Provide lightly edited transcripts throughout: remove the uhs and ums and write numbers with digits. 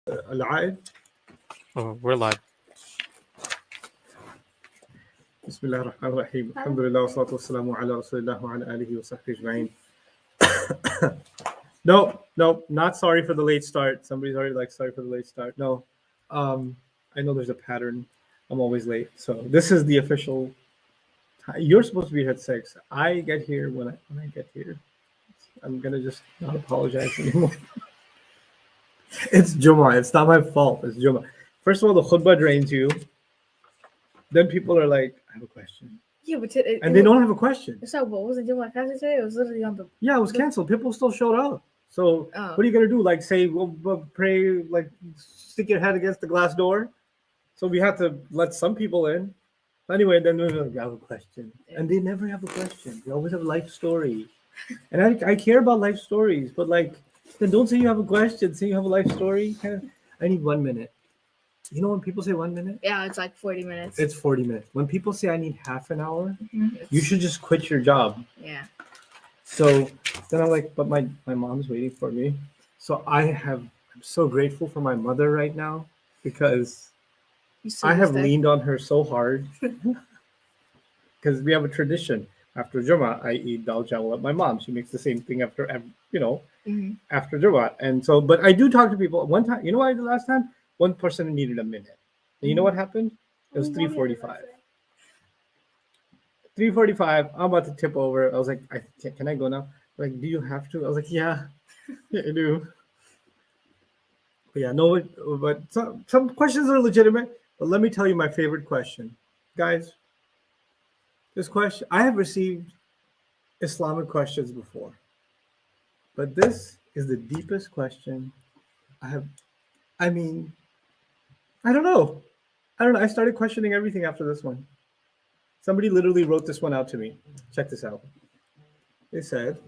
العائد. Oh, we're live. بسم الله الرحمن الرحيم. الحمد لله والصلاة والسلام على رسول الله وعلى آله وصحبه أجمعين. No, not sorry for the late start. Somebody's already like, sorry for the late start. No, I know there's a pattern. I'm always late. So this is the official time. You're supposed to be here at 6. I get here when I get here. I'm going to just not apologize anymore. It's Jummah. It's not my fault. It's Jummah. First of all, the khutbah drains you. Then people are like, I have a question. Yeah, but and they don't have a question. So what was it doing? Like I today? It was literally on the. Yeah, it was canceled. People still showed up. So what are you gonna do? Like say, well, pray, like stick your head against the glass door. So we had to let some people in. Anyway, then we have a question, and they never have a question. They always have a life story, and I care about life stories, but like, then don't say you have a question. Say you have a life story. I need 1 minute. You know when people say 1 minute? Yeah, it's like 40 minutes. It's 40 minutes. When people say I need half an hour, you should just quit your job. Yeah. So then I'm like, but my mom's waiting for me. So I'm so grateful for my mother right now because I have leaned on her so hard. Because we have a tradition. After Jummah, I eat dal chawal at my mom. She makes the same thing after Jummah. And so, but I do talk to people. One time, you know what I did last time? One person needed a minute. And you know what happened? It was 3:45. 3:45. I'm about to tip over. I was like, can I go now? Like, do you have to? I was like, yeah, I do. But yeah, no, but some questions are legitimate. But let me tell you my favorite question. Guys, this question, I have received Islamic questions before. But this is the deepest question I have. I don't know. I started questioning everything after this one. Somebody literally wrote this one out to me. Check this out. They said,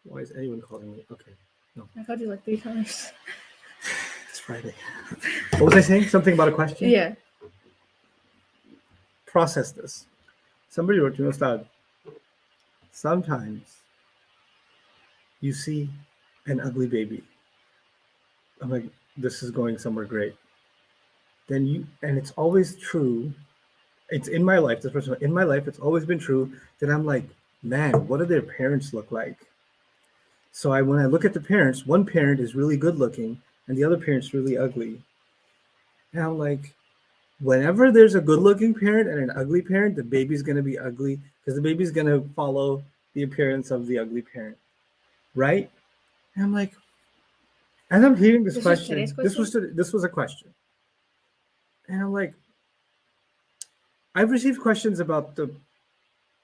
why is anyone calling me? Okay, no. I called you like 3 times. It's Friday. What was I saying? Something about a question? Yeah. Process this. Somebody wrote to me, Ustad, sometimes you see an ugly baby. I'm like, this is going somewhere great. And it's always true. It's in my life, in my life, it's always been true that I'm like, man, what do their parents look like? So when I look at the parents, one parent is really good looking and the other parent's really ugly. And I'm like, whenever there's a good looking parent and an ugly parent, the baby's going to be ugly because the baby's going to follow the appearance of the ugly parent. Right? And I'm like, as I'm hearing this question, this was a question. And I'm like, I've received questions about the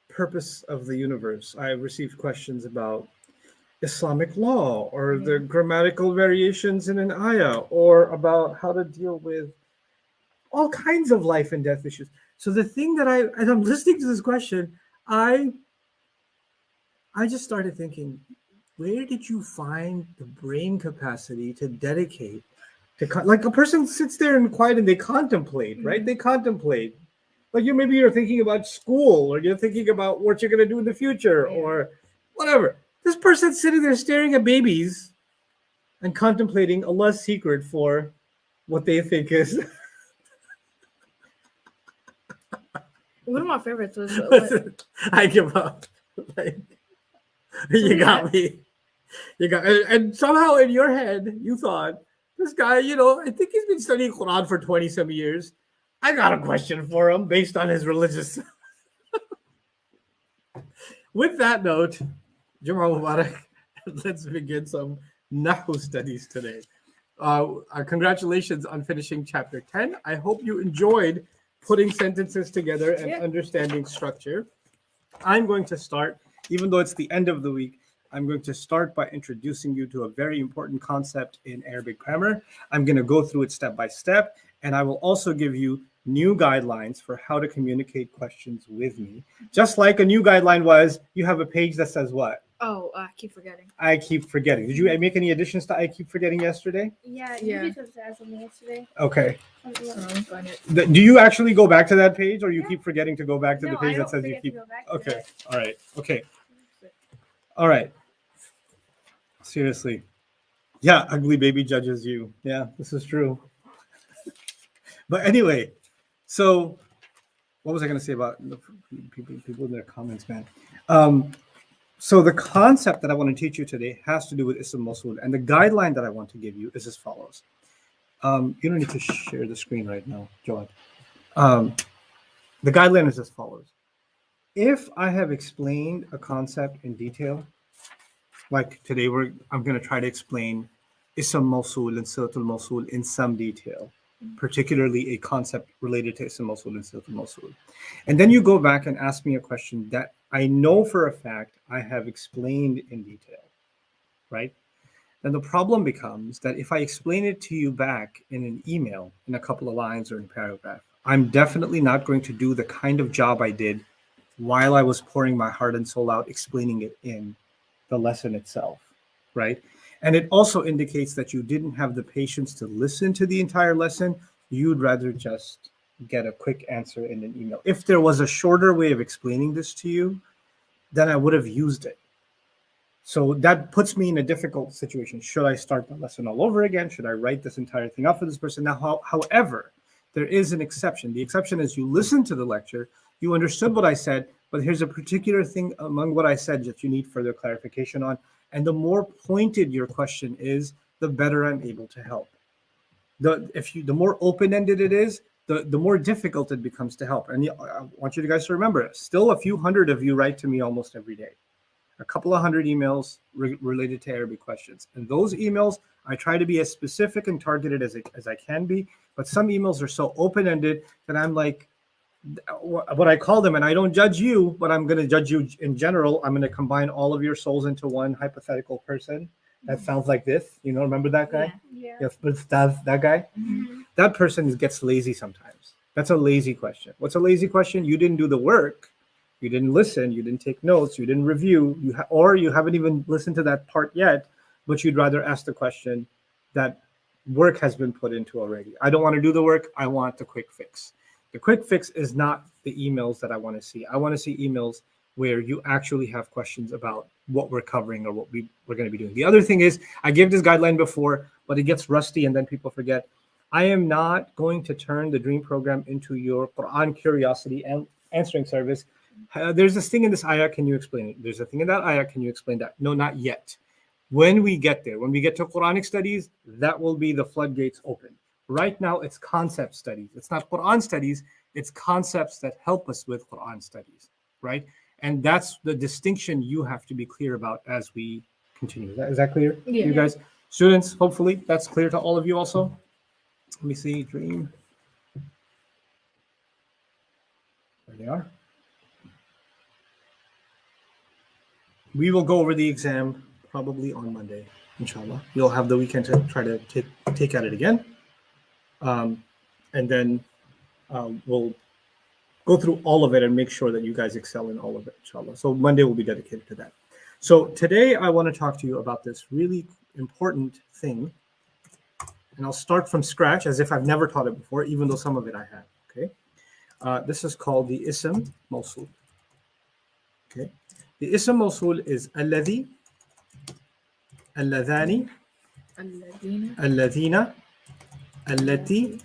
purpose of the universe. I've received questions about Islamic law or the grammatical variations in an ayah or about how to deal with all kinds of life and death issues. So the thing that as I'm listening to this question, I just started thinking, where did you find the brain capacity to dedicate like a person sits there and quiet and they contemplate, right? They contemplate. Like maybe you're thinking about school or you're thinking about what you're going to do in the future or whatever. This person's sitting there staring at babies and contemplating Allah's secret for what they think is. One of my favorites was... I give up. You got me. And somehow in your head, you thought, this guy, I think he's been studying Quran for 20-some years. I got a question for him based on his religious. With that note, Jummah Mubarak, let's begin some Nahw studies today. Congratulations on finishing chapter 10. I hope you enjoyed putting sentences together and understanding structure. I'm going to start, even though it's the end of the week, I'm going to start by introducing you to a very important concept in Arabic grammar. I'm going to go through it step by step, and I will also give you new guidelines for how to communicate questions with me. Just like a new guideline was, you have a page that says what? Oh, I keep forgetting. I keep forgetting. Did you make any additions to I keep forgetting yesterday? Yeah. You did add something yesterday. Okay. Do you actually go back to that page, or you keep forgetting to go back to the page that says you keep? Okay. All right. Okay. All right. Seriously. Yeah, ugly baby judges you. Yeah, this is true. But anyway, so what was I going to say about the people in their comments, man? So the concept that I want to teach you today has to do with Ism Mosul, and the guideline that I want to give you is as follows. You don't need to share the screen right now, Jawad. The guideline is as follows. If I have explained a concept in detail, like today I'm going to try to explain Ism Mosul and Silatul Mosul in some detail, particularly a concept related to Ism Mosul and Silatul Mosul. And then you go back and ask me a question that I know for a fact I have explained in detail, right? Then the problem becomes that if I explain it to you back in an email, in a couple of lines or in a paragraph, I'm definitely not going to do the kind of job I did while I was pouring my heart and soul out, explaining it in the lesson itself, right? And it also indicates that you didn't have the patience to listen to the entire lesson. You'd rather just get a quick answer in an email. If there was a shorter way of explaining this to you, then I would have used it. So that puts me in a difficult situation. Should I start the lesson all over again? Should I write this entire thing up for this person? Now, however, there is an exception. The exception is you listened to the lecture, you understood what I said, but here's a particular thing among what I said that you need further clarification on. And the more pointed your question is, the better I'm able to help. The more open-ended it is, the more difficult it becomes to help. And I want you guys to remember, still a few hundred of you write to me almost every day. A couple of hundred emails related to Arabic questions. And those emails, I try to be as specific and targeted as I can be. But some emails are so open-ended that I'm like, what I call them, and I don't judge you, but I'm going to judge you in general. I'm going to combine all of your souls into one hypothetical person that sounds like this. You know, remember that guy? Yeah. Yes, but that guy? Mm-hmm. That person gets lazy sometimes. That's a lazy question. What's a lazy question? You didn't do the work. You didn't listen. You didn't take notes. You didn't review. Or you haven't even listened to that part yet, but you'd rather ask the question that work has been put into already. I don't want to do the work. I want the quick fix. The quick fix is not the emails that I want to see. I want to see emails where you actually have questions about what we're covering or what we're going to be doing. The other thing is, I gave this guideline before, but it gets rusty and then people forget. I am not going to turn the Dream program into your Quran curiosity and answering service. There's this thing in this ayah, can you explain it? There's a thing in that ayah, can you explain that? No, not yet. When we get there, when we get to Quranic studies, that will be the floodgates open. Right now, it's concept studies. It's not Quran studies. It's concepts that help us with Quran studies, right? And that's the distinction you have to be clear about as we continue. Is that clear? Yeah. You guys, students, hopefully that's clear to all of you also. Let me see, Dream. There they are. We will go over the exam probably on Monday, inshallah. You'll have the weekend to try to take at it again. And then we'll go through all of it and make sure that you guys excel in all of it, inshallah. So Monday will be dedicated to that. So today I want to talk to you about this really important thing. And I'll start from scratch as if I've never taught it before, even though some of it I have, okay? This is called the Ism Mawsul, okay? The Ism Mawsul is Alladhi, Alladhani, Alladhina, Allati,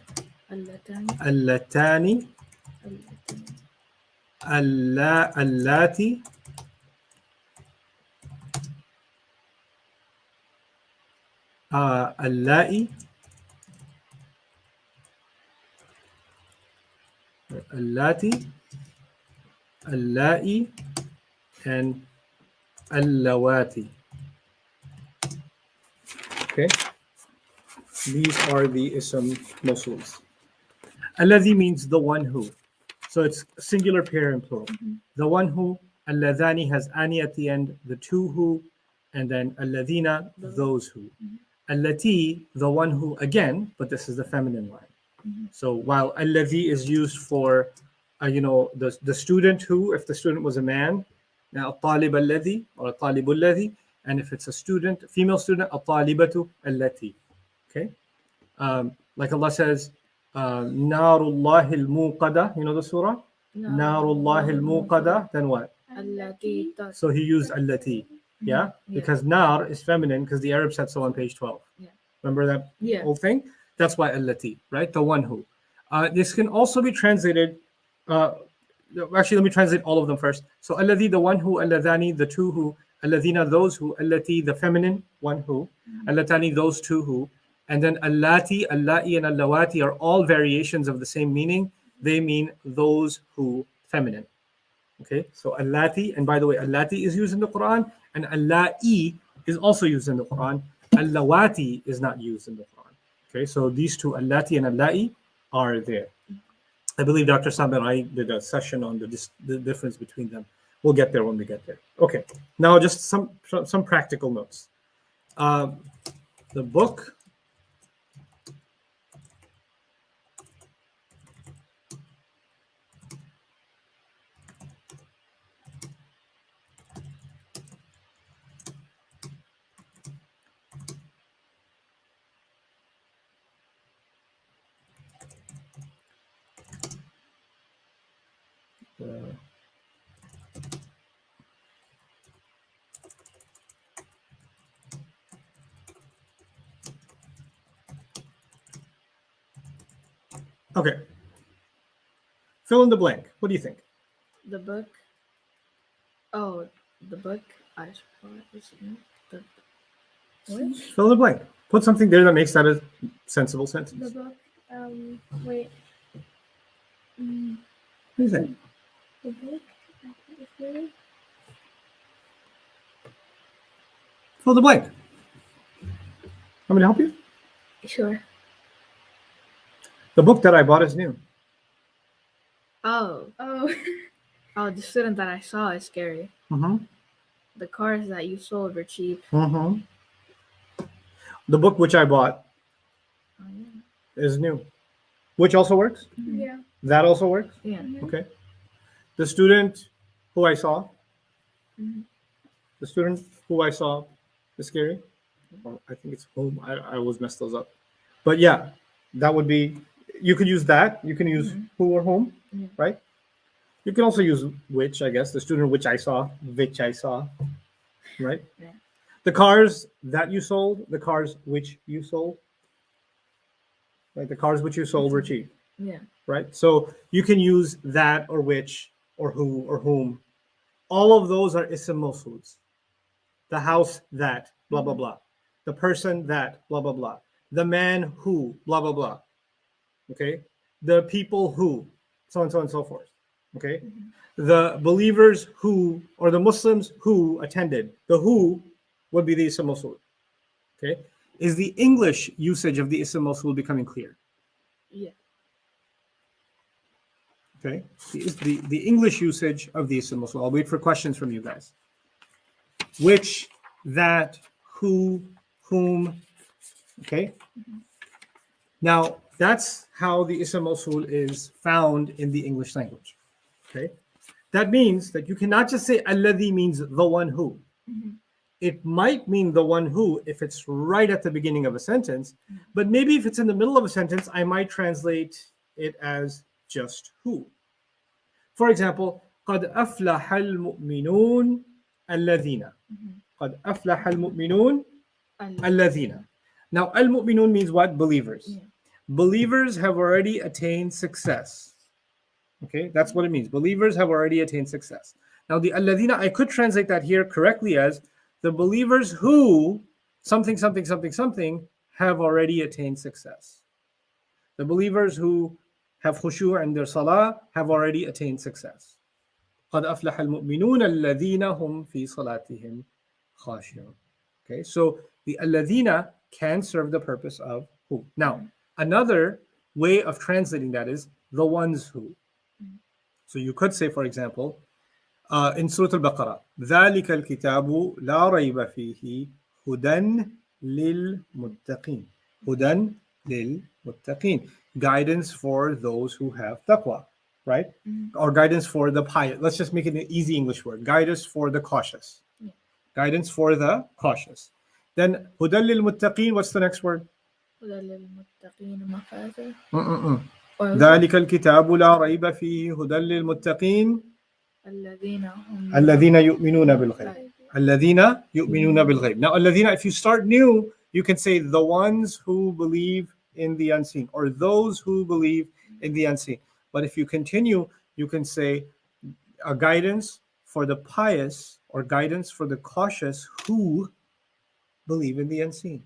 Allatani, Allati, Allai, Allati, Allai, and Allawati. Okay, these are the Ism Mawsuls. Alladhi means the one who. So it's singular, pair, and plural. The one who, alladhani has ani at the end, the two who, and then alladhina, those who. Allati, the one who again, but this is the feminine line. So while alladhi is used for, the student who, if the student was a man, now talib alladhi or talibul ladhi, and if it's a student, female student, talibatu allati. Okay, like Allah says, Narullahi al-muqada, you know the surah? Narullahi al-muqada, then what? So he used allati. Yeah, Yeah. because nar is feminine because the Arab said so on page 12. Yeah. Remember that Yeah. whole thing? That's why allati, right? The one who. This can also be translated. Actually, let me translate all of them first. So alladhi, the one who, alladhani, the two who, alladhina, those who, allati, the feminine one who, allatani, those two who, and then allati, allai, and allawati are all variations of the same meaning. They mean those who, feminine. Okay, so allati, and by the way, allati is used in the Quran, and allai is also used in the Quran. Allawati is not used in the Quran. Okay, so these two, allati and allai, are there. I believe Dr. Sabirai did a session on the difference between them. We'll get there when we get there. Okay, now just some practical notes. The book. Okay. Fill in the blank. What do you think? The book. Oh, the book. I suppose. The what? Fill in the blank. Put something there that makes that a sensible sentence. The book. Wait. What do you think? The book. Fill the blank. Want me to help you? Sure. The book that I bought is new. Oh. Oh. Oh, the student that I saw is scary. Mm-hmm. The cars that you sold were cheap. Mm-hmm. The book which I bought Oh, yeah. is new. Which also works? Yeah. That also works? Yeah. Okay. The student who I saw, Mhm. the student who I saw is scary. Or I think it's whom. I always mess those up. But yeah, that would be, you could use that. You can use who or whom, Yeah. right? You can also use which, I guess. The student which I saw, right? Yeah. The cars that you sold, the cars which you sold, right? The cars which you sold were cheap, Yeah. right? So you can use that or which or who or whom. All of those are ism mawsuls. The house that, blah, blah, blah. The person that, blah, blah, blah. The man who, blah, blah, blah. Okay? The people who, so on and so forth. Okay? The believers who, or the Muslims who attended. The who would be the ism mawsul. Okay? Is the English usage of the ism mawsul becoming clear? Yeah. Okay? The English usage of the ism mawsul. I'll wait for questions from you guys. Which, that, who, whom. Okay? Now, that's how the ism mawsul is found in the English language. Okay? That means that you cannot just say alladhi means the one who. It might mean the one who if it's right at the beginning of a sentence, but maybe if it's in the middle of a sentence, I might translate it as just who. For example, قد أفلح المؤمنون الذين. قد أفلح المؤمنون الذين. Now, al-mu'minun means what? Believers. Yeah. Believers have already attained success. Okay, that's what it means. Believers have already attained success. Now, the alladhina, I could translate that here correctly as the believers who something, something, something, something have already attained success. The believers who have khushu' in their salah have already attained success. قد أفلح المؤمنون الذين هم في صلاتهم خاشعون. Okay, so the alladhina can serve the purpose of who. Now, another way of translating that is the ones who. So you could say, for example, in Surah Al-Baqarah, ذَلِكَ الْكِتَابُ لَا رَيْبَ فِيهِ هُدًى لِلْمُتَّقِينَ. هُدًى لِلْمُتَّقِينَ. Guidance for those who have taqwa, right? Or guidance for the pious. Let's just make it an easy English word. Guidance for the cautious. Yeah. Guidance for the cautious. Then هُدًى لِلْمُتَّقِينَ, what's the next word? هدى للمتقين مفازا. ذلك الكتاب لا ريب فيه هدى للمتقين الذين هم الذين يؤمنون بالغيب. Alladhina yu'minuna bil ghayb. Now, alladhina, if you start new, you can say the ones who believe in the unseen, or those who believe in the unseen. But if you continue, you can say a guidance for the pious, or guidance for the cautious who believe in the unseen.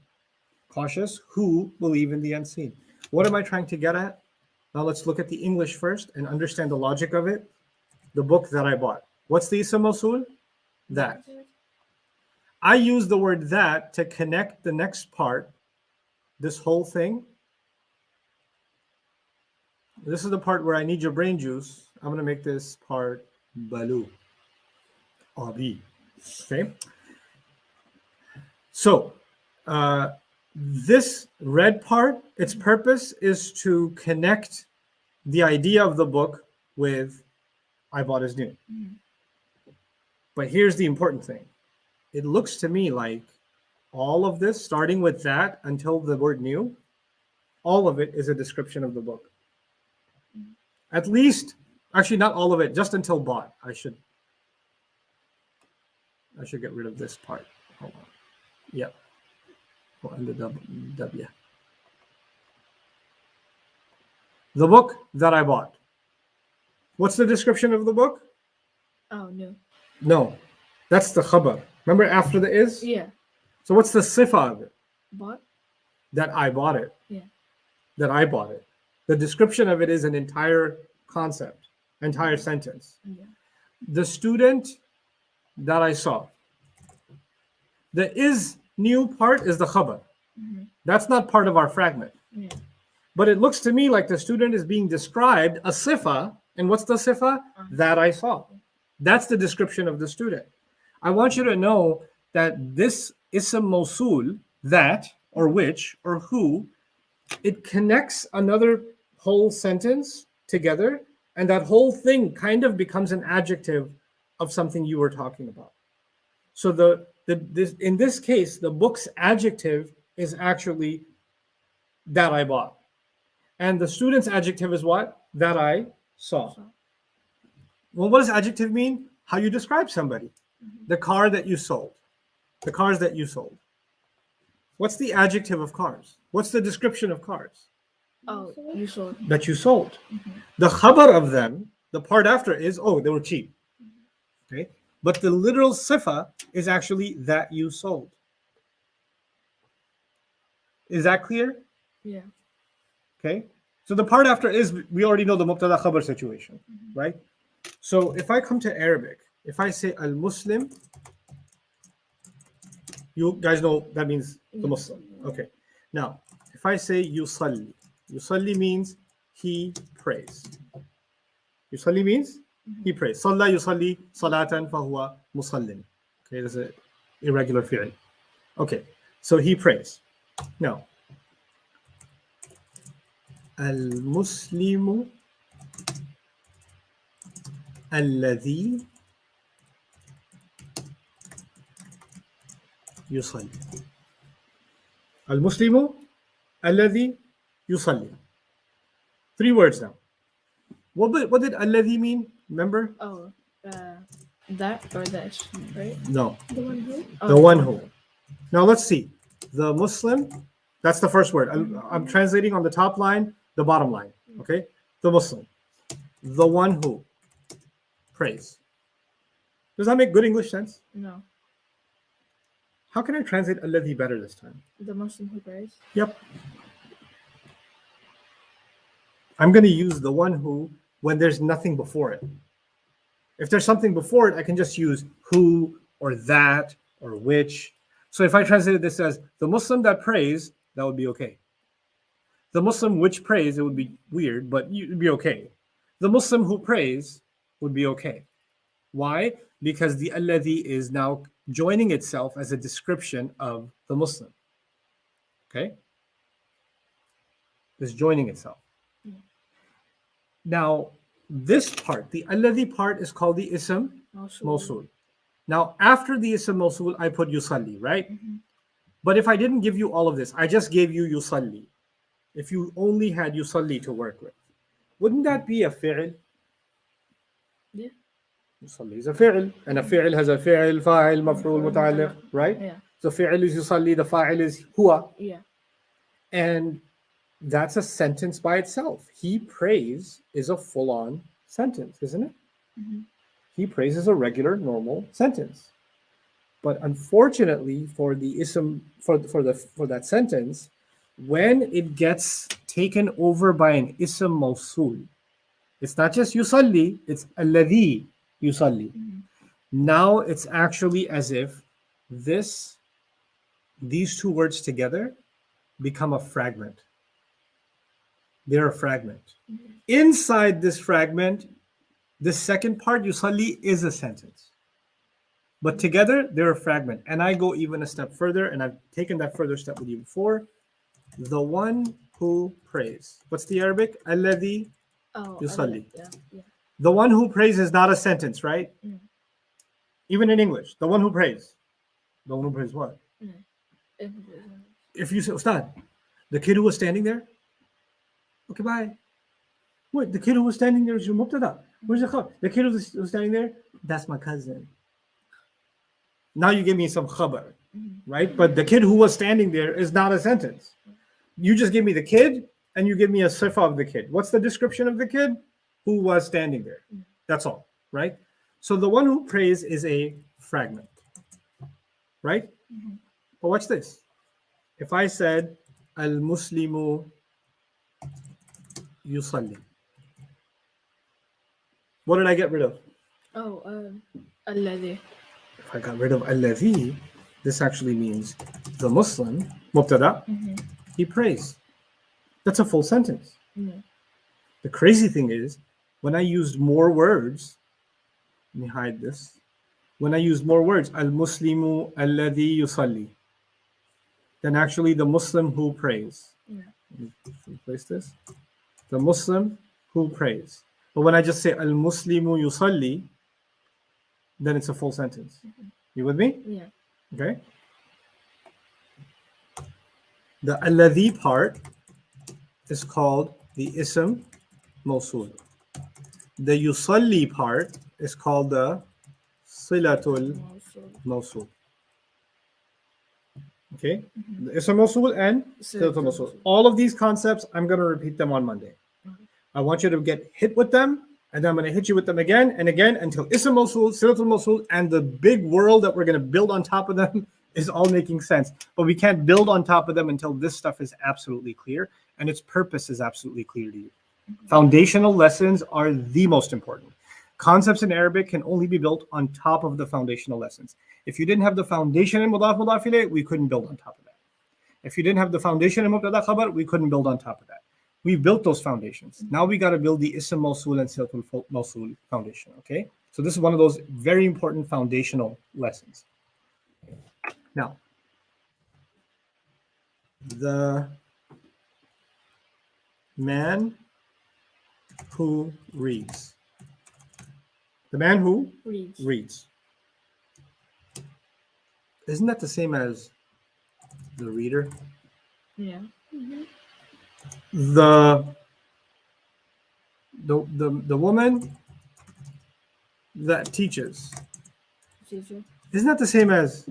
Cautious who believe in the unseen. What am I trying to get at? Now let's look at the English first and understand the logic of it. The book that I bought. What's the ism mawsul? That. I use the word that to connect the next part, this whole thing. This is the part where I need your brain juice. I'm going to make this part balu. Abi. Okay. So, this red part, its purpose is to connect the idea of the book with I bought is new. But here's the important thing. It looks to me like all of this, starting with that until the word new, all of it is a description of the book. At least, actually not all of it, just until bought. I should get rid of this part. Hold on. Yep. The book that I bought. What's the description of the book? Oh, no. No, that's the khabar. Remember after the is? Yeah. So what's the sifa of it? Bought? That I bought it. Yeah. That I bought it. The description of it is an entire concept, entire sentence. Yeah. The student that I saw. The is new part is the khabar. That's not part of our fragment. Yeah. But it looks to me like the student is being described a sifa. And what's the sifa? That I saw. That's the description of the student. I want you to know that this ism mawsul, that, or which, or who, it connects another whole sentence together, and that whole thing kind of becomes an adjective of something you were talking about. So in this case, the book's adjective is actually that I bought. And the student's adjective is what? That I saw. Well, what does adjective mean? How you describe somebody. The car that you sold. The cars that you sold. What's the adjective of cars? What's the description of cars? Oh, you sold. That you sold. The khabar of them, the part after is, oh, they were cheap. Okay? But the literal sifa is actually that you sold. Is that clear? Yeah. Okay? So the part after is, we already know the mubtada khabar situation, right? So if I come to Arabic, if I say al-Muslim, you guys know that means the Muslim. Okay. Now, if I say yusalli, yusalli means he prays. Yusalli means he prays. Salla yusalli salatan fahuwa musallin. Okay, that's an irregular fi'l. Okay, so he prays. Now, al-Muslimu alladhi yusalli. Al-Muslimu alladhi yusalli. 3 words now. What did alladhi mean? Remember? Oh, that or this, right? No. The one who? The one who. Now let's see. The Muslim, that's the first word. I'm translating on the top line, the bottom line. Okay? The Muslim. The one who prays. Does that make good English sense? No. How can I translate alladhi better this time? The Muslim who prays. Yep. I'm going to use the one who when there's nothing before it. If there's something before it, I can just use who or that or which. So if I translated this as the Muslim that prays, that would be okay. The Muslim which prays, it would be weird, but it would be okay. The Muslim who prays would be okay. Why? Because the alladhi is now joining itself as a description of the Muslim. Okay? It's joining itself. Now, this part, the alladhi part is called the ism mawsul. Now, after the ism mawsul, I put yusalli, right? But if I didn't give you all of this, I just gave you yusalli. If you only had yusalli to work with, wouldn't that be a fi'l? Yeah. يصلي is a fi'l, and a fi'l has a fi'l, fa'il, maf'ul, muta'alliq, right? Yeah. So fi'l is yusalli, the fa'il is huwa, Yeah. and that's a sentence by itself. He prays is a full-on sentence, isn't it? Mhm. He prays is a regular, normal sentence. But unfortunately, for the ism for that sentence, when it gets taken over by an ism mawsul, it's not just yusalli, it's alladhi yusalli. Mhm. Now it's actually as if these two words together become a fragment. They're a fragment. Mhm. Inside this fragment, the second part, yusalli, is a sentence. But together, they're a fragment. And I go even a step further, and I've taken that further step with you before. The one who prays. What's the Arabic? Alladhi Oh. yusalli. Yeah. Yeah. The one who prays is not a sentence, right? Mm. Even in English, the one who prays. The one who prays what? It- If you say, Ustad, the kid who was standing there? Okay, bye. Wait, the kid who was standing there is your mubtada. Where's the khabar? The kid who was standing there? That's my cousin. Now you give me some khabar, right? But the kid who was standing there is not a sentence. You just give me the kid and you give me a sifa of the kid. What's the description of the kid? Who was standing there. That's all, right? So the one who prays is a fragment, right? But watch this. If I said, Al-Muslimu yusalli, what did I get rid of? Oh. Alladhi. If I got rid of alladhi, this actually means the Muslim, mubtada, he prays. That's a full sentence. Mhm. The crazy thing is, when I used more words, let me hide this. When I used more words, al-Muslimu alladhi yusalli, then actually the Muslim who prays. Yeah. Let me replace this. The Muslim who prays. But when I just say al-Muslimu yusalli, then it's a full sentence. You with me? Yeah. Okay. The alladhi part is called the ism mawsul. The yusalli part is called the silatul Also. mawsul. Okay? The ism mawsul and silatul Silatul mawsul. mawsul. All of these concepts, I'm going to repeat them on Monday. I want you to get hit with them, and then I'm going to hit you with them again and again until ism mawsul, silatul mawsul, and the big world that we're going to build on top of them is all making sense. But we can't build on top of them until this stuff is absolutely clear and its purpose is absolutely clear to you. Foundational lessons are the most important. Concepts in Arabic can only be built on top of the foundational lessons. If you didn't have the foundation in mudaf mudaf ilayh, we couldn't build on top of that. If you didn't have the foundation in mubtada khabar, we couldn't build on top of that. We've built those foundations. Now we got to build the ism mawsul and silatul mawsul foundation. Okay, so this is one of those very important foundational lessons. Now, the man who reads. The man who Reads. reads. Isn't that the same as the reader? Yeah. The woman that teaches. Teacher. Isn't that the same as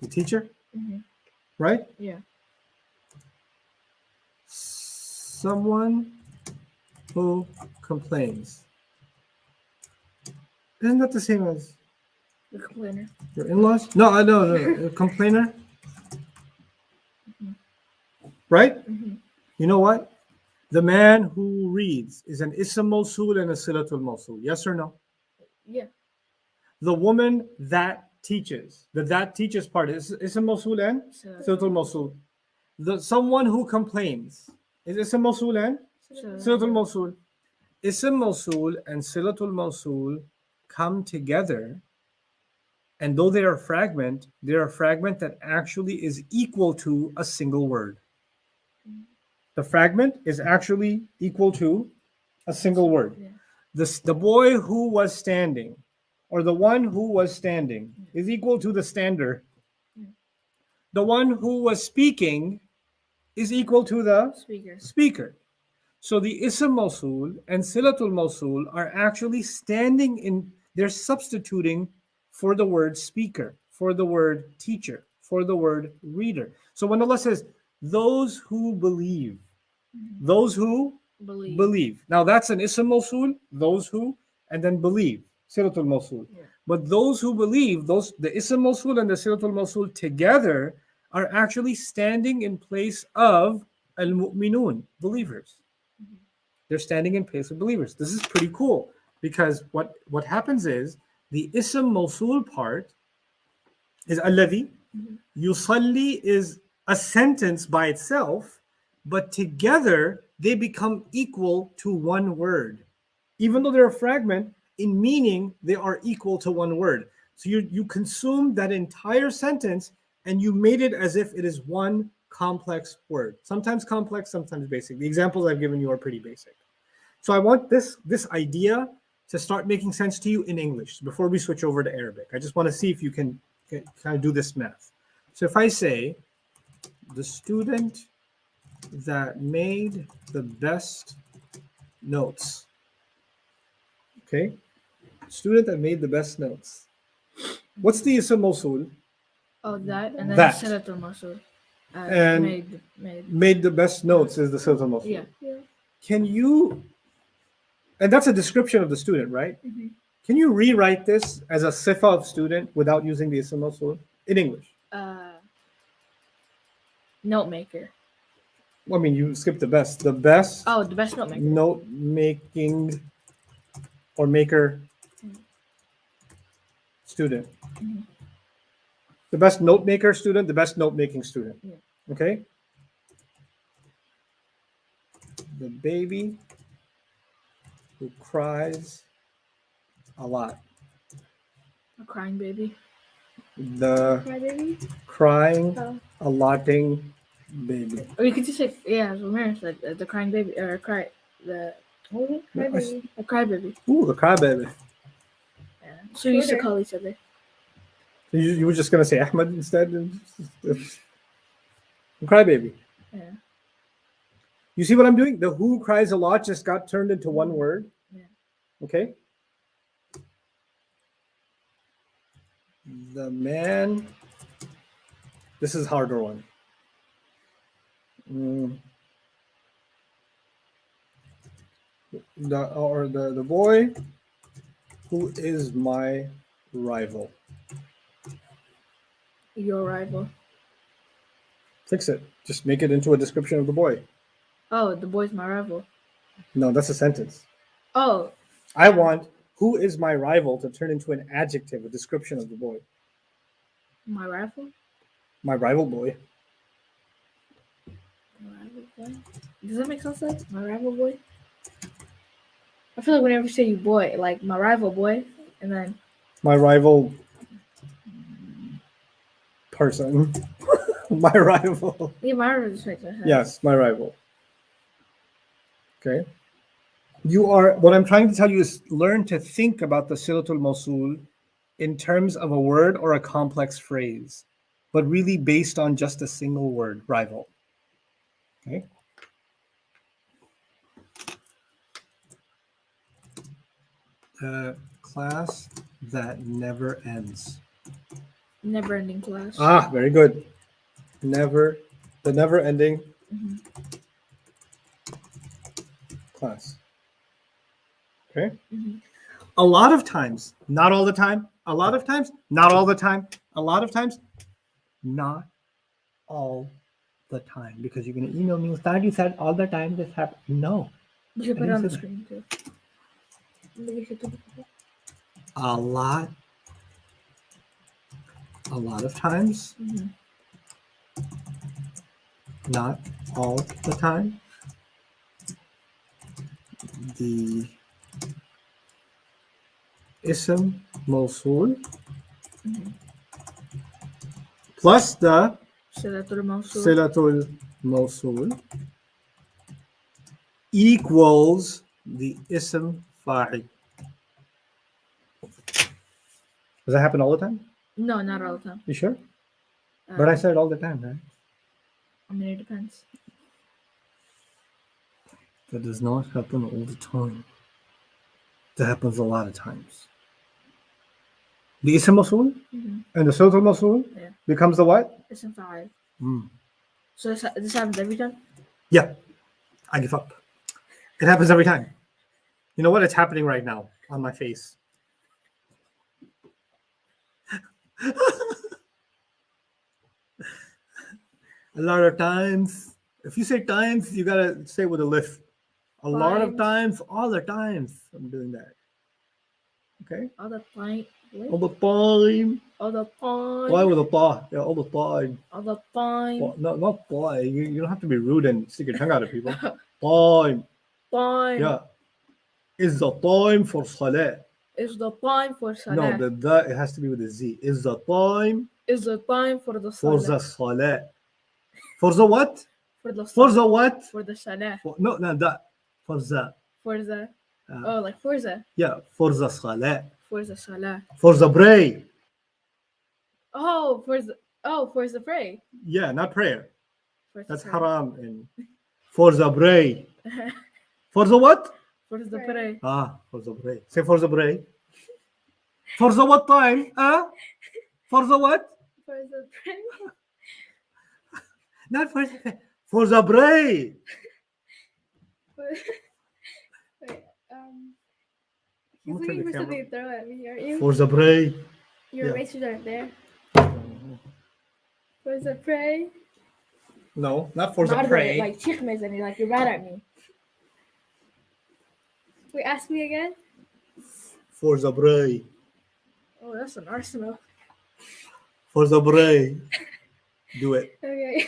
the teacher? Mhm. Right? Yeah. Someone who complains. Isn't that the same as The complainer. your in-laws? No, I know. A complainer. Right? Mhm. You know what? The man who reads is an ism mawsul and a silatul mawsul. Yes or no? Yeah. The woman that teaches. The that teaches part is ism mawsul and silatul mawsul. The someone who complains is ism mawsul and silatul mawsul. Ism mawsul and silatul mawsul come together, and though they are they're a fragment that actually is equal to a single word. The fragment is actually equal to a single word. Yeah. The boy who was standing, or the one who was standing, is equal to the stander. The one who was speaking is equal to the Speaker. speaker. So the ism mawsul and silatul mawsul are actually standing in they're substituting for the word speaker, for the word teacher, for the word reader. So when Allah says, those who believe, those who believe. Now that's an ism mawsul, those who, and then believe, silatul mawsul. Yeah. But those who believe, the ism mawsul and the silatul mawsul together are actually standing in place of al-mu'minun, believers. They're standing in place of believers. This is pretty cool because what happens is the ism mawsul part is alladhi. Yusalli is a sentence by itself, but together they become equal to one word. Even though they're a fragment, in meaning they are equal to one word. So you consume that entire sentence and you made it as if it is one complex word. Sometimes complex, sometimes basic. The examples I've given you are pretty basic. So I want this idea to start making sense to you in English before we switch over to Arabic. I just want to see if you can kind of do this math. So if I say, the student that made the best notes, okay? Student that made the best notes. What's the ism mawsul? Oh, that and then That. Silatul Mawsul. And made the best notes is the silatul mawsul. Yeah. Yeah. Can you, and that's a description of the student, right? Can you rewrite this as a sifa of student without using the ism mawsul in English? Note maker. Well, I mean, you skipped the best. The best Oh, the best note maker. note making or maker student. The best note maker student, the best note making student. Yeah. Okay? The baby who cries a lot. A crying baby. The Crybaby? crying, Oh. a lotting baby. Or you could just say, yeah, as Ramirez said, the crying baby, or the What was it? Crybaby. a cry baby. Ooh, the crybaby. Yeah. So we used to Shorter. call each other. You were just going to say Ahmed instead? Crybaby. Yeah. You see what I'm doing? The who cries a lot just got turned into one word. Yeah. Okay? The man. This is harder one. The boy who is my rival. Your rival. Fix it. Just make it into a description of the boy. Oh, the boy's my rival. No, that's a sentence. Oh, I want who is my rival to turn into an adjective, a description of the boy. my rival? My rival boy. My rival boy? Does that make sense? Like my rival boy? I feel like whenever you say you boy, like my rival boy, and then My rival person. My rival. yeah, my rival just makes sense. Yes, my rival. Okay. What I'm trying to tell you is learn to think about the silatul mawsul in terms of a word or a complex phrase, but really based on just a single word, rival. Okay. The class that never ends. Never ending class. Ah, very good. The never ending class. Okay. A lot of times, not all the time. A lot of times, not all the time. A lot of times, not all the time. Because you're going to email me, Ustad, you said all the time this happened. No. You should I put it didn't on the say that. screen too. A lot of times, not all the time. The ism mawsul plus the Silatul Mawsul. silatul mawsul equals the ism fa'il. Does that happen all the time? No, not all the time. You sure? But I said it all the time, right? I mean, it depends. That does not happen all the time. That happens a lot of times. The ism mawsul and the silat al-mawsul Yeah. becomes the what? It's in 5. Mm. So this happens every time? Yeah, I give up. It happens every time. You know what? It's happening right now on my face. A lot of times, if you say times, you gotta say with a lift. A lot of times, all the times, I'm doing that. Okay? All the time. All the time. All the time. Why with a ta? Yeah, all the time. All the time. No, not boy. You don't have to be rude and stick your tongue out at people. Time. Time. Yeah. Is the time for salah? Is the time for No, salah. the it has to be with a Z. Is the time Is the time for the for salah. the salah? For the what? For the For salah. the what? For the salah. No, that. For the. For the. Oh, like Forza. Yeah, for the salah. For the salah. For the pray. Oh, for the pray. Yeah, not prayer. For the That's pray. haram. And for the pray. For the what? For the pray. For the pray. Say for the pray. For the what time? For the what? For the pray. Not for the for the pray. Wait, I'm you're gonna turn looking the for something camera. to throw at me, aren't you? For the pray. Your yeah. erasers aren't there. For the pray. No, not for the Not pray. like chickens and you're mad at me. Wait, ask me again. For the pray. Oh, that's an arsenal. For the pray. Do it. Okay.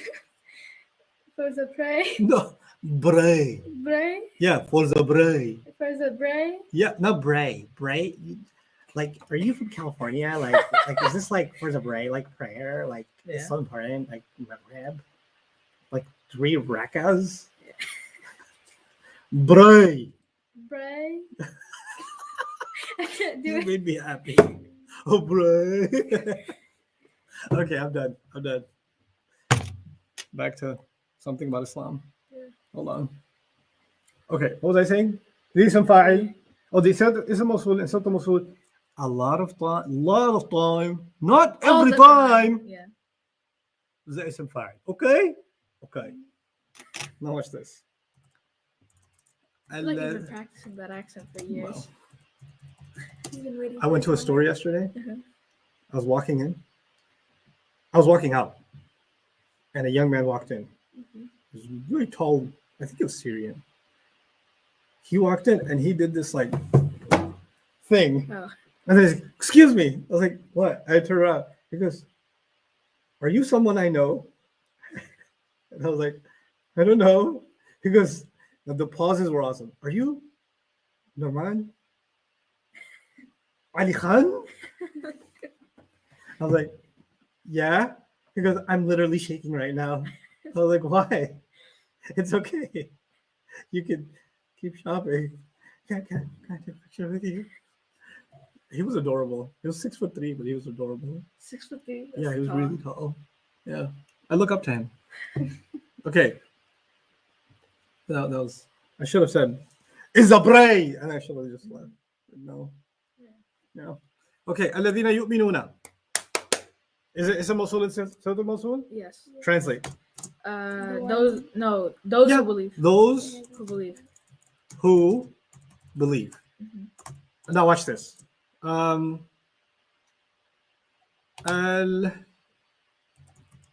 For the pray. No, bray. Bray. Yeah, for the bray. For the bray. Yeah, not bray. Bray. Like, are you from California? Like, is this like for the bray? Like prayer? Like, it's so important. Like, maghrib. Like 3 rakas. Bray. Bray. I can't do You it. made me happy. Oh, bray. Okay, I'm done. Back to something about Islam. Yeah. Hold on. Okay, what was I saying? The ism fa'il. Oh, the ism mawsul and silat mawsul. A lot of time. Not All every the time. Yeah. The ism fa'il. Okay? Now watch this. I feel like you've been practicing that accent for years. Wow. You've been waiting I went to for a it. store yesterday. Uh-huh. I was walking in. I was walking out. And a young man walked in. Mhm. He was really tall. I think he was Syrian. He walked in and he did this like thing. Oh. And then he's like, excuse me. I was like, what? I turned around. He goes, are you someone I know? And I was like, I don't know. He goes, the pauses were awesome. Are you Norman? Ali Khan? I was like, yeah. He goes, I'm literally shaking right now. I was like, why? It's okay. You can keep shopping. Can I take a picture with you? He was adorable. He was 6'3", but he was adorable. 6'3". Yeah, he was tall. really tall. Yeah, I look up to him. Okay. That was. I should have said, "Is a bray," and I should have just left. No. Yeah. Okay. الذين يؤمنون. Is it اسم موصول and صفة موصول? Yes. Translate. Those Yeah. who believe. Those Who believe. who believe. Mhm. Now watch this.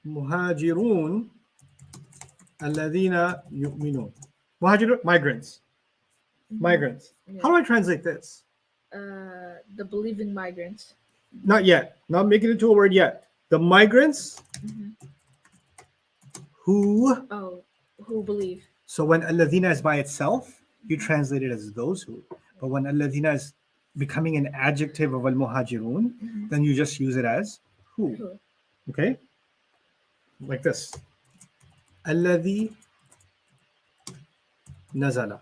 المهاجرون الذين يؤمنون. Migrants. Migrants. Yeah. How do I translate this? The believing migrants. Not yet. Not making it into a word yet. The migrants Mhm. who. Oh, who believe. So when alladhina is by itself, you translate it as those who. But when alladhina is becoming an adjective of al-muhajirun, Mhm. then you just use it as who. Who. Okay? Like this. Alladhi nazala.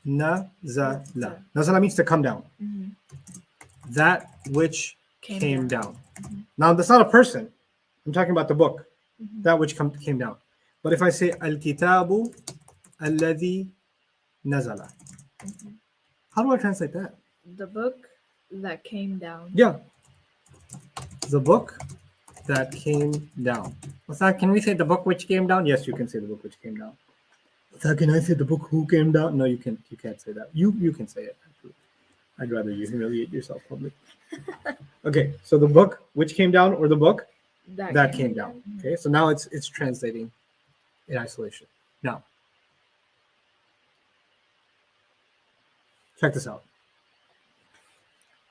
Nazala. Nazala means to come down. Mhm. That which came down. Mhm. Now, that's not a person. I'm talking about the book. Mhm. That which came down. But if I say al-kitabu alladhi nazala, Mhm. how do I translate that? The book that came down. Yeah. The book that came down. What's that? Can we say the book which came down? Yes, you can say the book which came down. What's that? Can I say the book who came down? No, you can. You can't say that. You can say it. I'd rather you humiliate yourself publicly. Okay, so the book which came down, or the book that came down. Okay, so now it's translating in isolation. Now, check this out.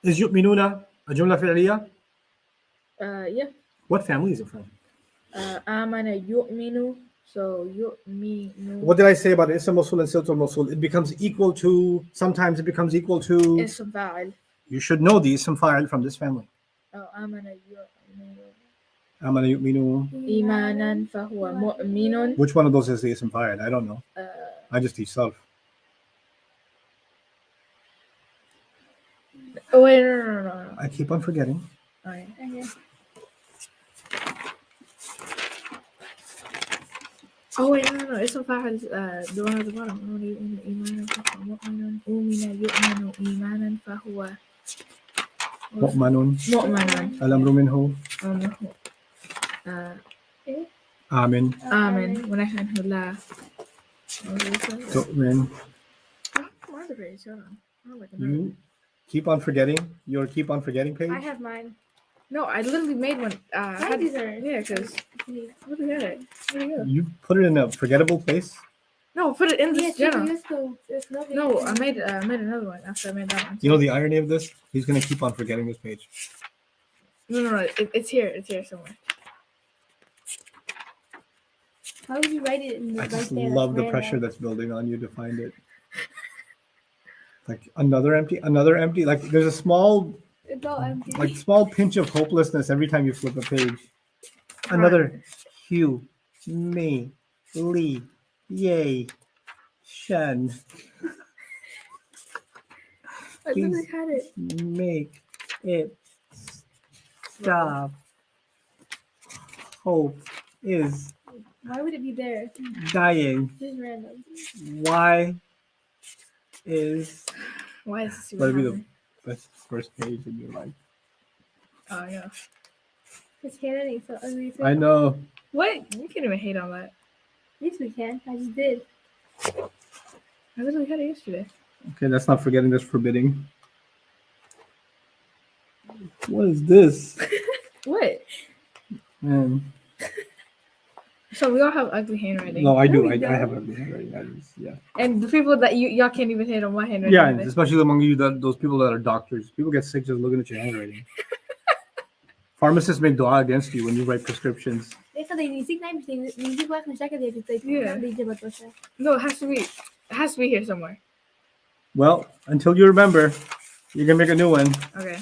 Is يؤمنون a jumla fi'liya? Yeah. What family is it from? Amana yu'minu. So yu'minu. What did I say about ism mawsul and silatul mawsul? It becomes equal to, sometimes it becomes equal to, Ism fa'il. you should know the ism fa'il from this family. Oh, amana yu'minu. Amana yu'minu. Imanan fahuwa mu'minun. Which one of those is the ism fa'il? I don't know. I just teach self. Oh wait, no. I keep on forgetting. Okay. Okay. Oh wait, no. Ism fa'il is the one at the bottom. Amana yu'minu imanan fahuwa mu'minun. Umina yu'minu imanan fahuwa Mu'manun. mu'minun. Al-amru minhu. Amin. Amen. ونحن لا. Tu'min. Where's the page? Hold on. I don't like You keep on forgetting. Your keep on forgetting page. I have mine. No, I literally made one. These are Yeah, because look at it. Where'd it go? You put it in a forgettable place. No, put it in Yeah, this journal. let's go. There's nothing. No, I made another one after I made that one. You know the irony of this? He's gonna keep on forgetting this page. No. It's here. It's here somewhere. How would you write it in the I right just there? love the That's pressure random. that's building on you to find it. Like another empty. Like there's a small, It's all empty. like small pinch of hopelessness every time you flip a page. Another Hugh, me, Lee, yay, Shen. I literally had it. Make it stop. Hope is Why would it be there? dying. Just random. Why is Why is this Let it even be happening? the best first page in your life? Oh, I know. His handwriting so ugly. Too. I know. What? You can't even hate on that. Yes, we can. I just did. I literally had it yesterday. Okay, that's not forgetting. That's forbidding. What is this, What? man? So we all have ugly handwriting. No, I do. we I don't. have ugly handwriting. That is, yeah. And the people that y'all can't even hate on my handwriting. Yeah, either. and especially among you, those people that are doctors. People get sick just looking at your handwriting. Pharmacists make dua against you when you write prescriptions. Essa daí, nem 5 tem. Nem 5 na jaca dele. Tem Yeah. que de bater você. No, it has to be. It has to be here somewhere. Well, until you remember, you can make a new one. Okay.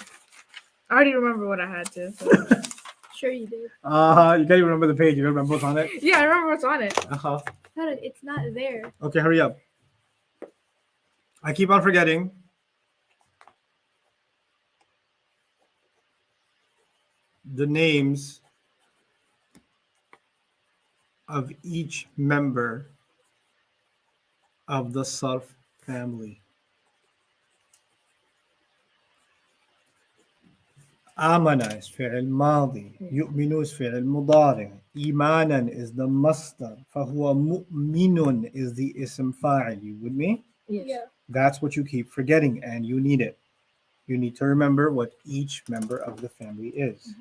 I already remember what I had to. So. Sure you did. You can't even remember the page. You don't remember what's on it. Yeah, I remember what's on it. Uh-huh. Hold on, it's not there. Okay, hurry up. I keep on forgetting. The names of each member of the Sarf family. آمنا is فعل ماضي. يؤمن is فعل مضارع. إيمانا is the masdar. فهو مؤمن is the ism fa'il. You with me? Yes. That's what you keep forgetting, and you need it. You need to remember what each member of the family is.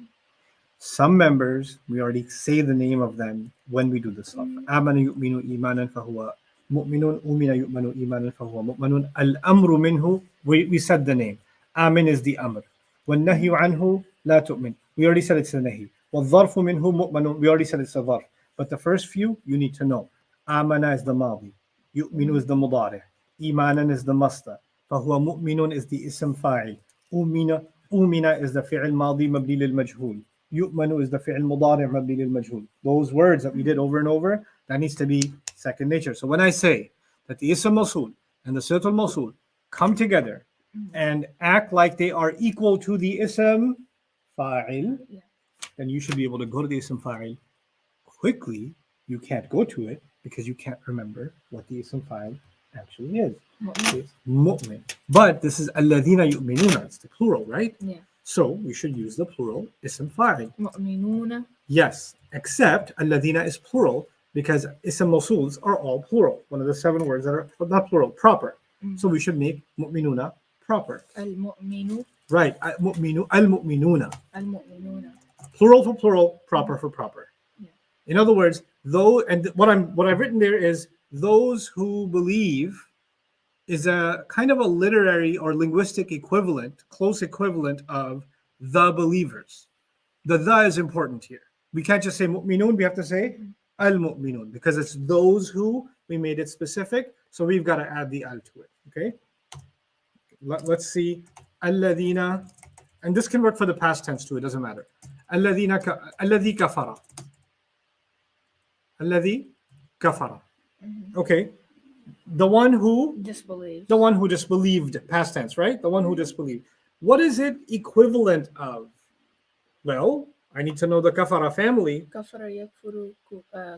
Some members, we already say the name of them when we do the sarf. آمن يؤمن إيمانا فهو مؤمن. أؤمن يؤمن إيمانا فهو مؤمن. الأمر منه, we said the name. آمن is the amr. والنهي عنه لا تؤمن. We already said it's a nahi. والظرف منه مؤمن. We already said it's a ظرف. But the first few, you need to know. آمن is the ماضي. يؤمن is the مضارع. إيمانا is the masdar. فهو مؤمن is the اسم فاعل. أؤمن is the فعل ماضي مبني للمجهول. يؤمن is the فعل مضارع مبني للمجهول. Those words that we did over and over, that needs to be second nature. So when I say that the ism mawsul and the silatul mawsul come together and act like they are equal to the ism fa'il, then you should be able to go to the ism fa'il quickly. You can't go to it because you can't remember what the ism fa'il actually is. Mu'min. It's mu'min. But this is alladhina yu'minuna. It's the plural, right? Yeah. So we should use the plural ism fa'il. Mu'minuna. Yes, except alladhina is plural because ism mawsuls are all plural. One of the 7 words that are not plural, proper. So we should make mu'minuna proper. Al-mu'minu. Right. Al-mu'minuna. Al-mu'minuna. Plural for plural, proper for proper. Yeah. In other words, though, and what I've written there is those who believe is a kind of a literary or linguistic equivalent, close equivalent of the believers. The is important here. We can't just say mu'minun, we have to say al-mu'minun because it's those who, we made it specific, so we've got to add the al to it, okay? Let's see, alladhina, and this can work for the past tense too, it doesn't matter. Alladhi kafara. Alladhi kafara. Okay. The one who Disbelieved. disbelieved, past tense, right? The one who disbelieved. What is it equivalent of? Well, I need to know the kafara family. Kafara yakfuru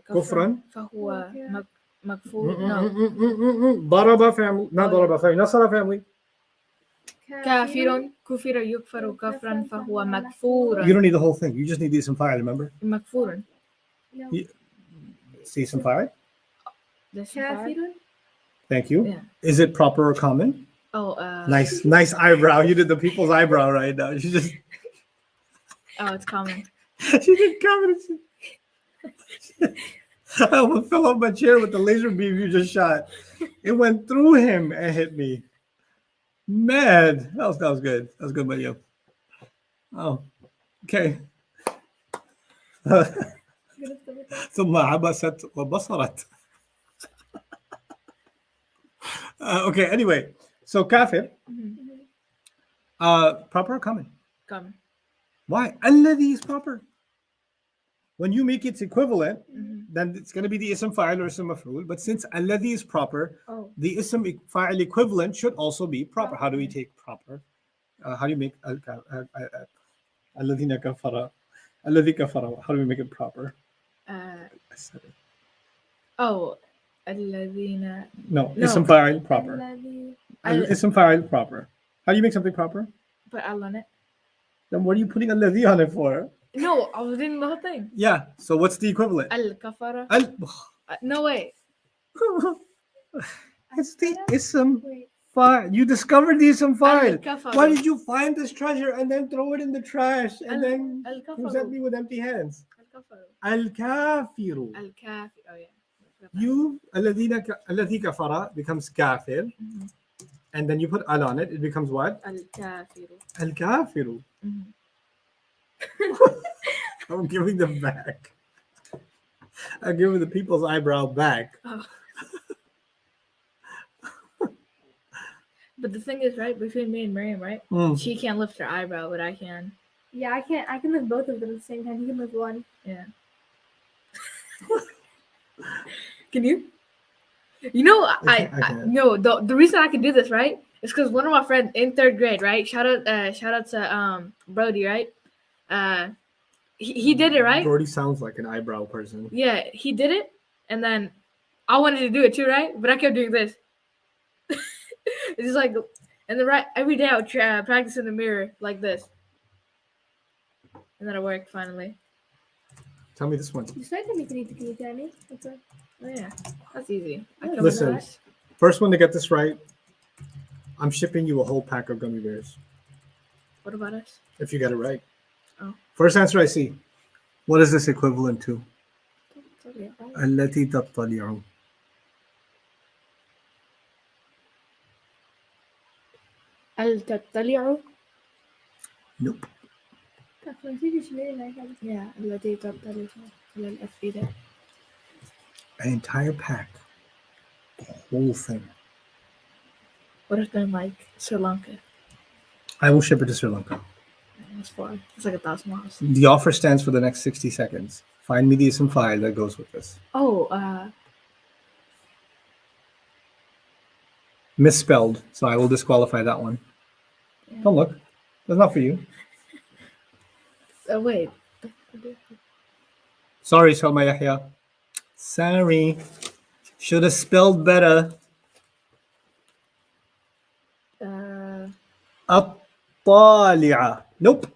Kufran. fahuwa Yeah. makfur. No. Daraba family, not Oh, yeah. Daraba family, Nasara family. Kafirun kufira yukfaru kafran fahuwa You makfuran. don't need the whole thing. You just need the ism fa'il, remember? Makfurun. No. See ism fa'il? That's bad. Kafirun. Thank you. Yeah. Is it proper or common? Oh, Nice eyebrow. You did the people's eyebrow right now. You just Oh, it's common. she did comment. I almost fell off my chair with the laser beam you just shot. It went through him and hit me. Mad. That was good. That was good by you. Oh, okay. ثم عبست وبصرت. Okay, anyway. So kafir. Proper or common? Common. Why? Alladhi is proper. When you make its equivalent, then it's going to be the ism fa'il or ism maf'ul. But since alladhi is proper, Oh. the ism fa'il equivalent should also be proper. How do we take proper? How do you make alladhina kafara? Alladhi kafara. How do we make it proper? I said it. Oh, alladhina. No, No. ism fa'il proper. Alladhi. Ism fa'il proper. How do you make something proper? Put al on it. Then what are you putting alladhi on it for? No, I was reading the whole thing. Yeah. So what's the equivalent? Al kafara. Al. No way. It's the ism Wait. fa'il. You discovered the ism fa'il. Al-kafaru. Why did you find this treasure and then throw it in the trash and then Al-kafaru. present me with empty hands? Al Al-kafiru. kafir. Oh yeah. You, alladhi kafara becomes kafir. And then you put al on it, it becomes what? Al kafiru. Al-kafiru. I'm giving them back. I'm giving the people's eyebrow back. Oh. But the thing is, right, between me and Miriam, right? She can't lift her eyebrow, but I can. Yeah, I can't. I can lift both of them at the same time. You can lift one. Yeah. Can you? You know, I can't. no. The reason I can do this, right, is because one of my friends in 3rd grade, right? Shout out to Brody, right? He did it, right? Brody sounds like an eyebrow person. Yeah, he did it, and then I wanted to do it too, right? But I kept doing this. It's just like, and then every day I would practice in the mirror like this, and then it worked finally. Tell me this one. You started to make it easy, Danny. That's right. Oh yeah, that's easy. I Yeah, can listen. do this. First one to get this right, I'm shipping you a whole pack of gummy bears What about us? if you get it right. Oh. First answer I see. What is this equivalent to? Okay. التي تطلع. Al tattali'u. Nope. That's what I think you should really like it. Yeah, التي تطلع على الأفئدة. An entire pack. The whole thing. What if been like Sri Lanka? I will ship it to Sri Lanka. It's far. It's like 1,000 miles. The offer stands for the next 60 seconds. Find me the ism file that goes with this. Oh, Misspelled, so I will disqualify that one. yeah. Don't look. That's not for you. Wait. Sorry, Salma Yahya. Sorry. Should have spelled better. الطالعة. Nope.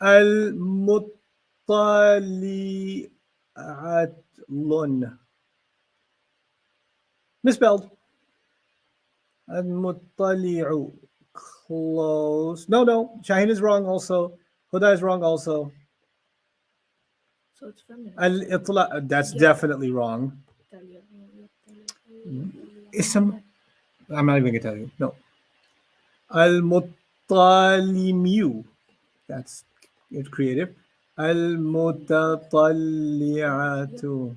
المطلعة. Misspelled. المطلع. Close. No. Shaheen is wrong also. Huda is wrong also. So it's feminine. الإطلاع. That's Yeah. definitely wrong. اسم. I'm not even gonna tell you. No. المطالميو. That's it's creative. المتطلعة.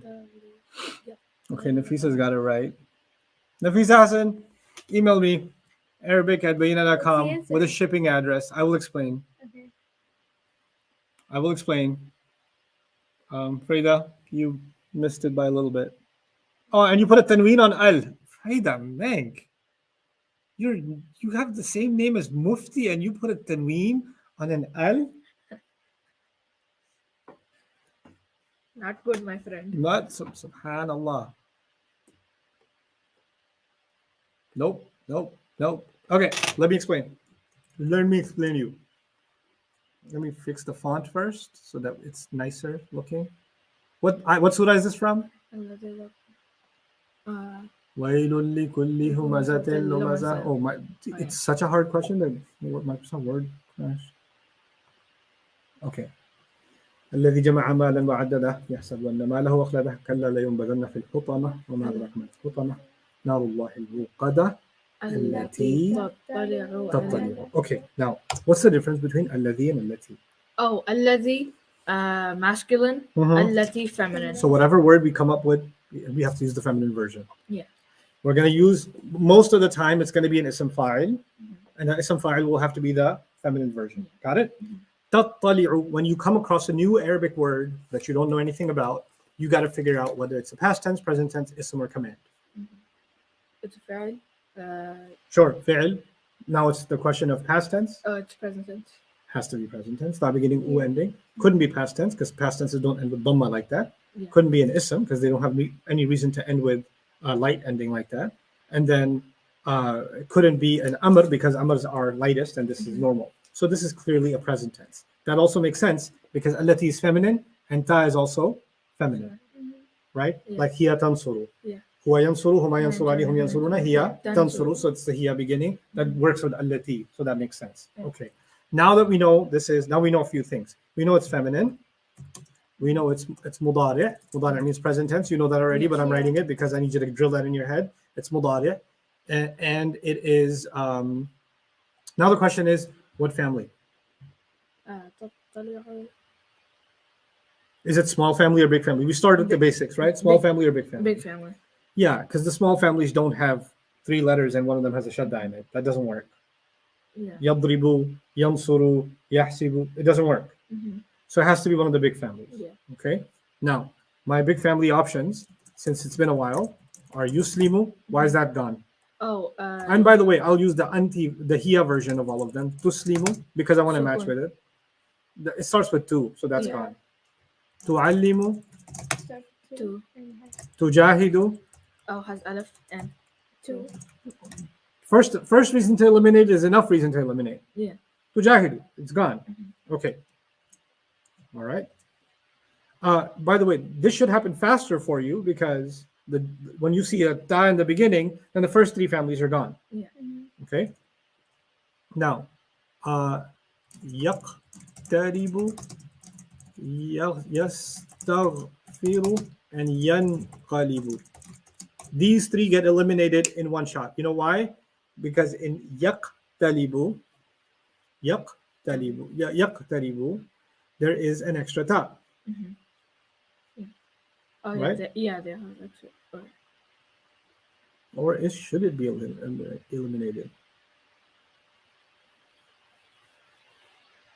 Okay, Nafisa's got it right. Nafisa Hassan, email me arabic@bayina.com What's the with a answer? shipping address. I will explain. Okay. Frida, you missed it by a little bit. Oh, and you put a tanween on al. Frida, Meg, you have the same name as Mufti and you put a tanween on an al? Not good, my friend. Not subhanallah. Nope. Okay, let me explain. Let me explain you. Let me fix the font first so that it's nicer looking. What surah is this from? وَيْلٌ لِكُلِّ هُمَزَةٍ لُمَزَةٍ. Oh my! It's such a hard question that Microsoft Word crashed. Okay. الذي جمع مالا وعدده يحسب أن ماله أخلده كلا لينبذن في الحطمة وما أدراك ما الحطمة نار الله الموقدة التي تطلع. Okay, now what's the difference between الذي and التي? Oh, الذي masculine, التي feminine. So whatever word we come up with, we have to use the feminine version. Yeah. We're going to use, most of the time, it's going to be an ism fa'il, and that ism fa'il will have to be the feminine version. Got it? تطلع. When you come across a new Arabic word that you don't know anything about, you got to figure out whether it's a past tense, present tense, ism, or command. It's a fa'il. Sure, fi'il. Now it's the question of past tense. Oh, it's present tense. Has to be present tense. Not beginning u ending. Couldn't be past tense because past tenses don't end with dhamma like that. Yeah. Couldn't be an ism because they don't have any reason to end with a light ending like that. And then it couldn't be an amr because amrs are lightest and this is normal. So this is clearly a present tense. That also makes sense because allati is feminine and ta is also feminine, right? Yeah. Like hiya tansuru. Yeah. Huwa yansuru, huma yansurani, hum yansuruna, hiya tansuru. So it's the hiya beginning that works with allati. So that makes sense. Okay. Now that we know now we know a few things. We know it's feminine. We know it's mudari'. Mudari' means present tense. You know that already, but I'm writing it because I need you to drill that in your head. It's mudari'. And it is, now the question is, what family? Is it small family or big family? We started with the basics, right? Small family or big family? Big family. Yeah, because the small families don't have 3 letters and one of them has a shadda in it. That doesn't work. Yeah. Yadribu, yansuru, yahsibu. It doesn't work. So it has to be one of the big families. Yeah. Okay. Now, my big family options, since it's been a while, are yuslimu. Why is that gone? Oh. And by the way, I'll use the hiya version of all of them. Tuslimu, because I want to match with it. It starts with tu, so that's gone. Tu'allimu. Two. Tujahidu. Oh, has alif and two. First reason to eliminate is enough reason to eliminate. Yeah. Tujahidu, it's gone. Okay. All right. By the way, this should happen faster for you because when you see a ta in the beginning, then the first 3 families are gone. Yeah. Okay. Now, yaqtaribu, yastaghfiru, and yanqalibu. These 3 get eliminated in one shot. You know why? Because in yaqtaribu, there is an extra ta. Oh, right? They have extra. Or should it be eliminated?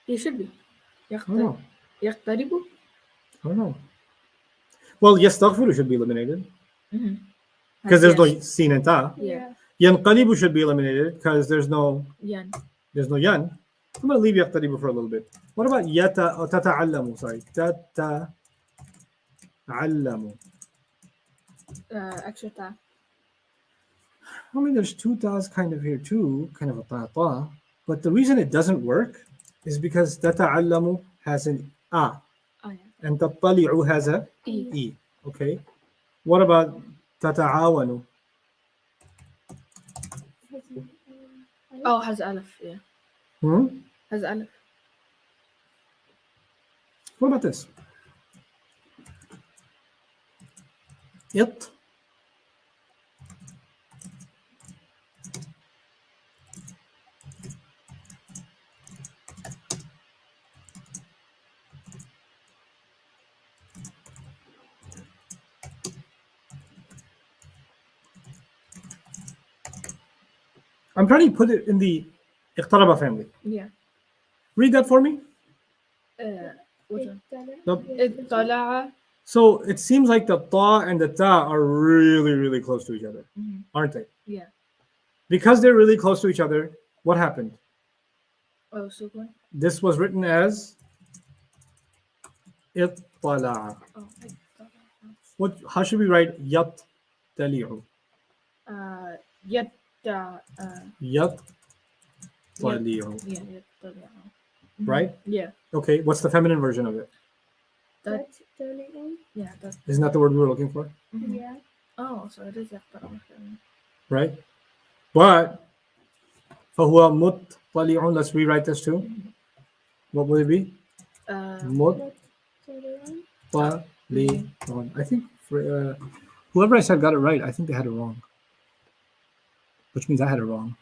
It should be. I don't know. يقترب. I don't know. Well, yastaghfiru should be eliminated because there's no sin and ta. Yeah. Yanqalibu should be eliminated because there's no Yan. yan. I'm going to leave yaqtaribu for a little bit. What about tata'allamu? Sorry. Tata'allamu. Extra ta. I mean, there's 2 tas kind of here too. Kind of a ta. But the reason it doesn't work is because تتعلم has an A Oh yeah. and تطلع has a E. E. Okay. What about تتعاون? Oh, has alif. Yeah. Hmm? Has alif. What about this? It. I'm trying to put it in the اقترب family. Yeah. Read that for me. What's one? The- اطلع. So it seems like the ta and the ta are really, really close to each other, Mhm. aren't they? Yeah. Because they're really close to each other, what happened? Oh, sukun. This was written as اطلع. Oh. What? How should we write يطلع? Yet. يطلع. Yeah. يطلع. Right? Yeah. Okay. What's the feminine version of it? That. Totally. Yeah. That. Isn't that the word we were looking for? Mhm. Yeah. Oh, so it is يقترب. Right? But فهو مطلع. Let's rewrite this too. What would it be? مطلع. I think for, whoever I said got it right. I think they had it wrong, which means I had it wrong.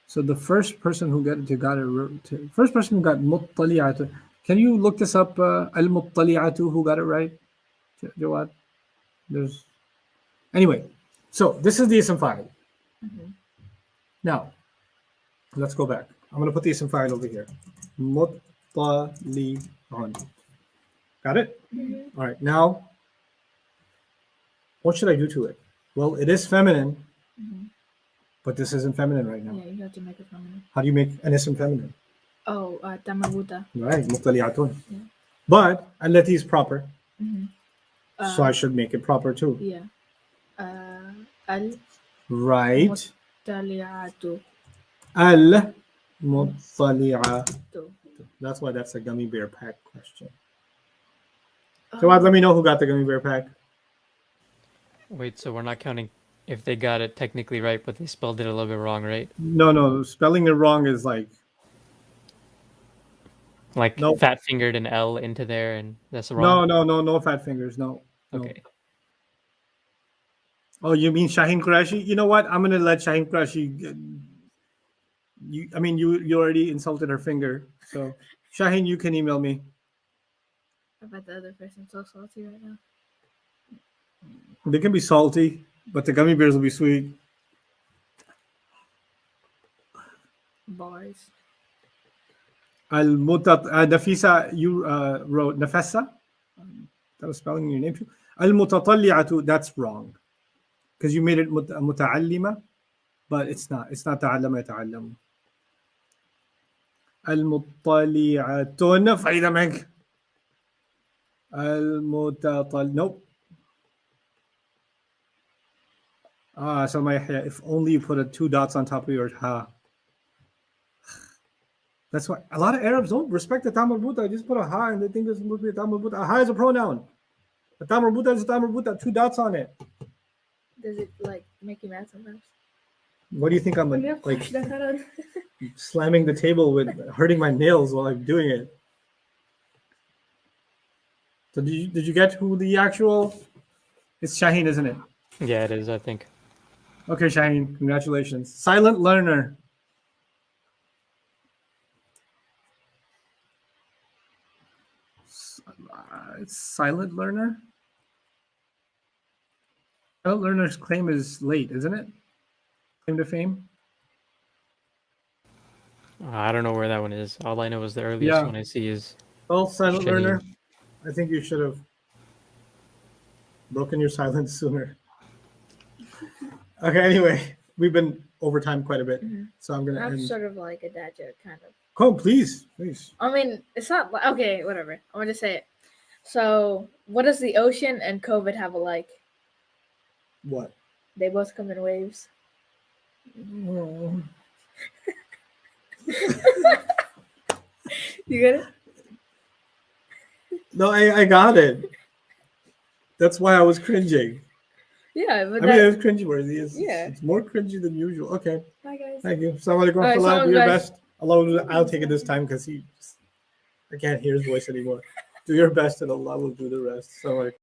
So the first person who got it, first person who got مطلعة. Can you look this up? المطلعة, who got it right? Jawad. There's anyway. So this is the ism fa'il. Now let's go back. I'm going to put the ism fa'il over here. مطلعون. Got it? All right. Now, what should I do to it? Well, it is feminine, but this isn't feminine right now. Yeah, you have to make it feminine. How do you make an ism feminine? Oh, tamabuta. Right, مطلعون. Yeah. But التي is proper, Mm-hmm. so I should make it proper too. Yeah. Al Right. taliatu. المطلعة. That's why that's a gummy bear pack question. So let me know who got the gummy bear pack. Wait, so we're not counting if they got it technically right, but they spelled it a little bit wrong, right? No, spelling it wrong is like Nope. Fat fingered an L into there, and that's wrong. no fat fingers. No. Okay. Oh, you mean Shaheen Qureshi? You know what? I'm gonna let Shaheen Qureshi. You already insulted her finger, so Shaheen, you can email me. I bet the other person's so salty right now. They can be salty, but the gummy bears will be sweet. Bars. Nafisa, you wrote Nafessa. That was spelling your name too. Al-mutatalli'atu, that's wrong. Because you made it muta'allima, but it's not. It's not ta'allama yata'allamu. Al-muttali'atun, فإذا منك. Nope. So if only you put 2 dots on top of your ha. That's why a lot of Arabs don't respect the tam marbuta. Just put a ha and they think this must be a tam marbuta. A ha is a pronoun. A tam marbuta is a tam marbuta. 2 dots on it. Does it make you mad sometimes? What do you think I'm like slamming the table with hurting my nails while I'm doing it? So did you get who the actual? It's Shaheen, isn't it? Yeah, it is, I think. Okay, Shaheen, congratulations. Silent learner. It's silent learner. Silent learner's claim is late, isn't it? Claim to fame. I don't know where that one is. All I know is the earliest one I see is. Well, silent Shaheen. learner. I think you should have broken your silence sooner. Okay, anyway, we've been over time quite a bit, so I'm gonna end. Sort of like a dad joke, kind of. Come, please. I mean, it's not okay. Whatever. I'm gonna say it. So, what does the ocean and COVID have alike? What? They both come in waves. Oh. You get it? No, I got it. That's why I was cringing. Yeah, but I mean, it's cringeworthy. Yeah. It's more cringy than usual. Okay, Bye, guys. thank you. Assalamu alaikum All right, warahmatullah. Do assalamu your guys. best. I'll take it this time because I can't hear his voice anymore. Do your best and Allah will do the rest. So like.